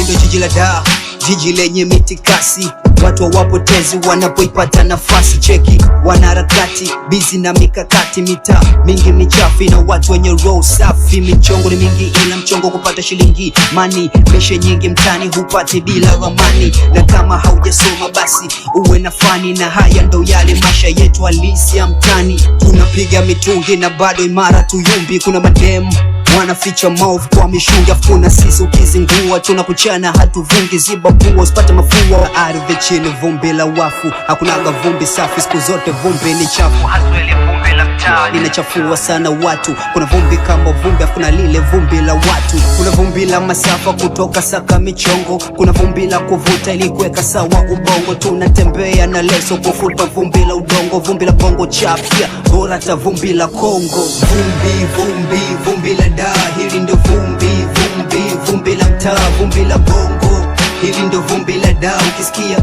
ndo jiji la Dar, jiji lenye mitikasi, watu hawapotezi wanapoipata nafasi. Cheki wanaharakati bizi na mikakati, mitaa mingi michafi na watu wenye roho safi. Michongo ni mingi ila mchongo kupata shilingi mani, mishe nyingi mtani hupati bila ramani, na kama haujasoma basi uwe na fani. Na haya ndo yale maisha yetu halisi ya mtani, tunapiga mitungi na bado imara tuyumbi. Kuna madem wanaficha maovu kwa mishungi, afuna sisi ukizingua tunakuchana hatuvungi. Ziba pua usipate mafua, ardhi chini vumbi la wafu, hakunaga vumbi safi, siku zote vumbi ni chafu. Hasweli vumbi la mtaa linachafua sana watu, kuna vumbi kama vumbi, hakuna lile vumbi la watu. Kuna vumbi la masafa kutoka saka michongo, kuna vumbi la kuvuta ili kuweka sawa ubongo. Tunatembea na leso kufuta vumbi la udongo, vumbi la bongo chapia bora ta vumbi la Kongo. Vumbi vumbi vumbi la Dar, hili ndo vumbi vumbi vumbi la mtaa, vumbi la bongo, hili ndo vumbi la Dar. Ukisikia